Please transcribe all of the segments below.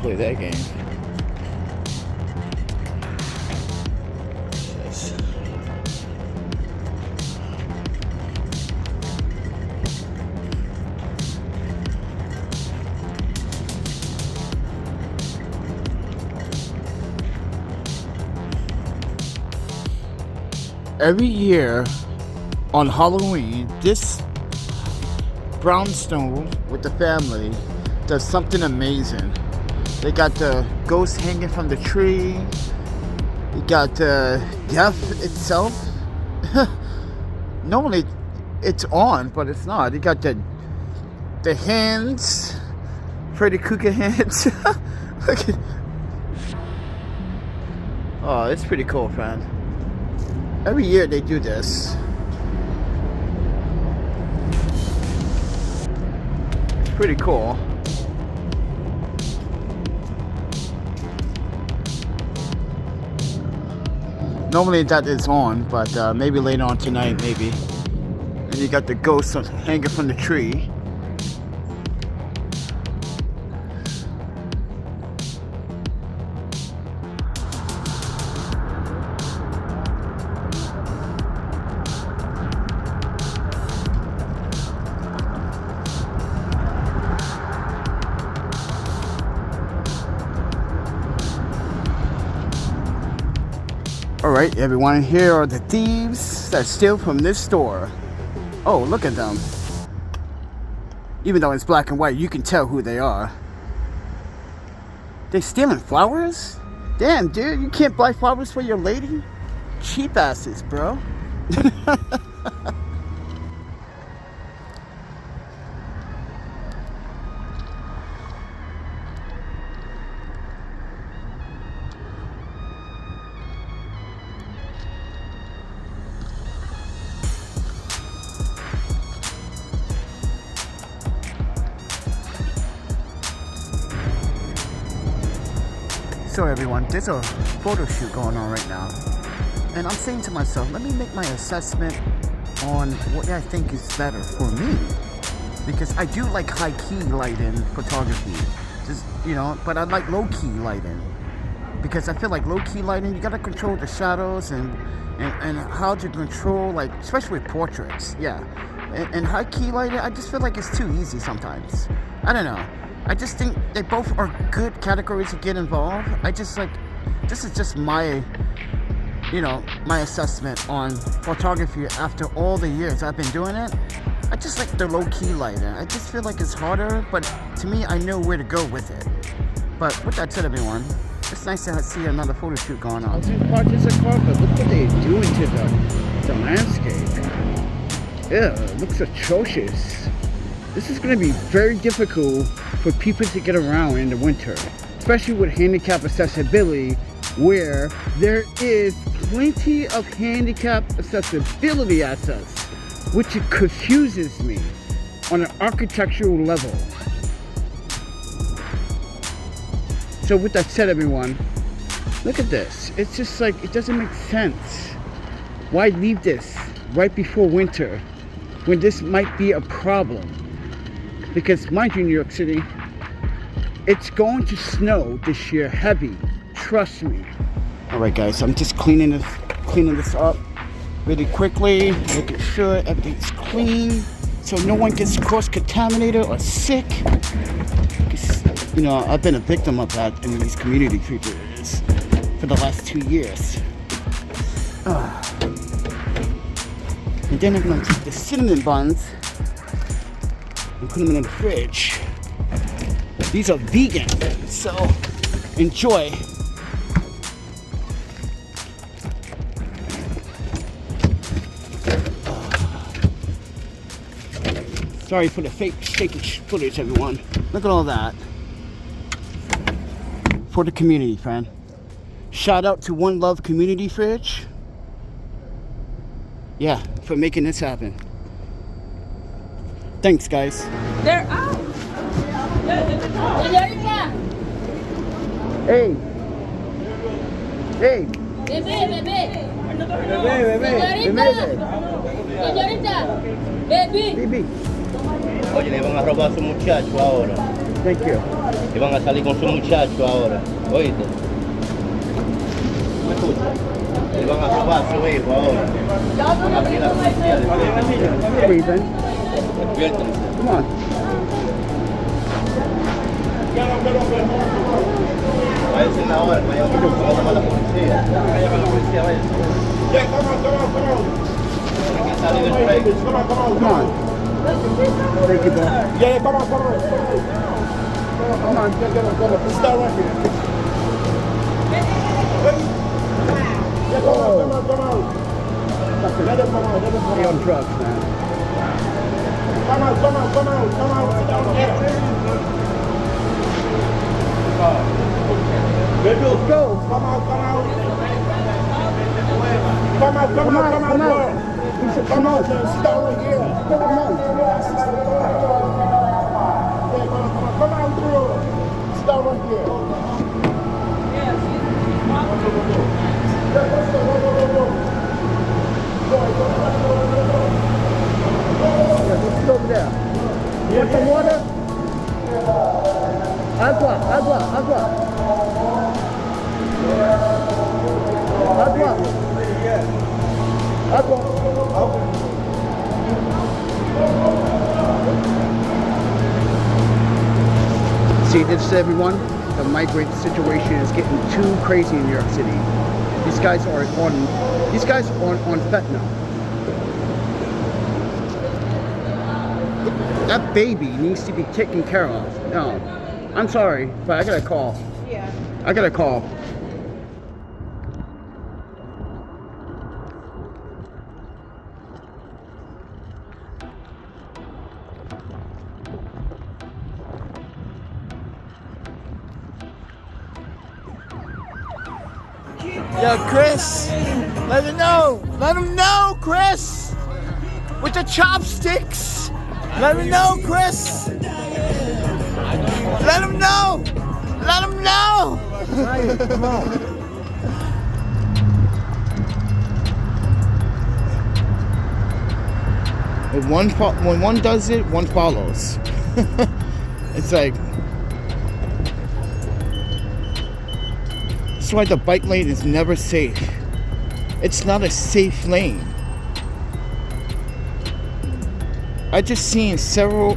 play that game. Yes. Every year on Halloween, this brownstone with the family does something amazing. They got the ghost hanging from the tree. You got the death itself. Normally it's on, but it's not. You got the hands, Freddy Krueger hands. Look at, oh, it's pretty cool, man. Every year they do this. It's pretty cool. Normally that is on, but maybe later on tonight, maybe. And you got the ghost hanging from the tree. Alright, everyone, here are the thieves that steal from this store. Oh, look at them. Even though it's black and white, you can tell who they are. They stealing flowers? Damn, dude, you can't buy flowers for your lady? Cheap asses, bro. So everyone, there's a photo shoot going on right now, and I'm saying to myself, let me make my assessment on what I think is better for me, because I do like high-key lighting photography, just, you know, but I like low-key lighting, because I feel like low-key lighting, you gotta control the shadows and how to control, like, especially with portraits, yeah, and high-key lighting, I just feel like it's too easy sometimes. I don't know. I just think they both are good categories to get involved. I just like, this is just my, you know, my assessment on photography after all the years I've been doing it. I just like the low-key lighting. I just feel like it's harder, but to me, I know where to go with it. But with that said, everyone, it's nice to see another photo shoot going on. Parts of carpet. Look what they're doing to the landscape. Yeah, it looks atrocious. This is going to be very difficult for people to get around in the winter, especially with handicap accessibility, where there is plenty of handicap accessibility access, which confuses me on an architectural level. So with that said, everyone, look at this. It's just like, it doesn't make sense. Why leave this right before winter when this might be a problem? Because mind you, New York City, it's going to snow this year heavy. Trust me. Alright guys, I'm just cleaning this up really quickly, making sure everything's clean so no one gets cross-contaminated or sick. Because, you know, I've been a victim of that in these community features for the last 2 years. And then I'm going to take the cinnamon buns and put them in the fridge. These are vegan, so enjoy. Sorry for the fake shaky footage, everyone. Look at all that. For the community, friend. Shout out to One Love Community Fridge. Yeah, for making this happen. Thanks, guys. They're out. Hey. Hey. Baby. Baby. Oye, le van a robar a su muchacho ahora. Thank you. Y van a salir con su muchacho ahora, oíste. ¿Me escuchas? Y van a robar a su hijo ahora. Aquí la policía, Breathing. despiértense. Come on. Váyanse en la hora, vayan a llamar a la policía. Vayan a llamar a la policía, váyanse. Hay que salir del break. Come on. Thank you, bro. Yeah, come on. Come on. Start right here. Yeah, come on. Let him come out. He on drugs, man. Come on. Sit down here. Let's go. Come out. Come on, sit down right here. Come on. Yeah, come on through. Sit down right here. What's over there? You want some water? Agua. Agua. See, this is everyone. The migrant situation is getting too crazy in New York City. These guys are on fentanyl. That baby needs to be taken care of. No, I'm sorry, but I gotta call. Yeah. I gotta call. Yo, Chris, let him know. Let him know, Chris. With the chopsticks. Let him know, Chris. Let him know. Let him know. Come on. When one does it, one follows. It's like, that's why the bike lane is never safe. It's not a safe lane. I just seen several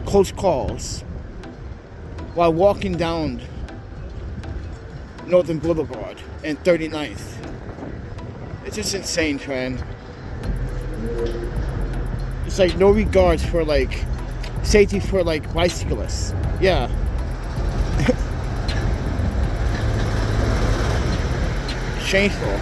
close calls while walking down Northern Boulevard and 39th. It's just insane, man. It's like no regards for like safety for like bicyclists. Yeah. Shameful.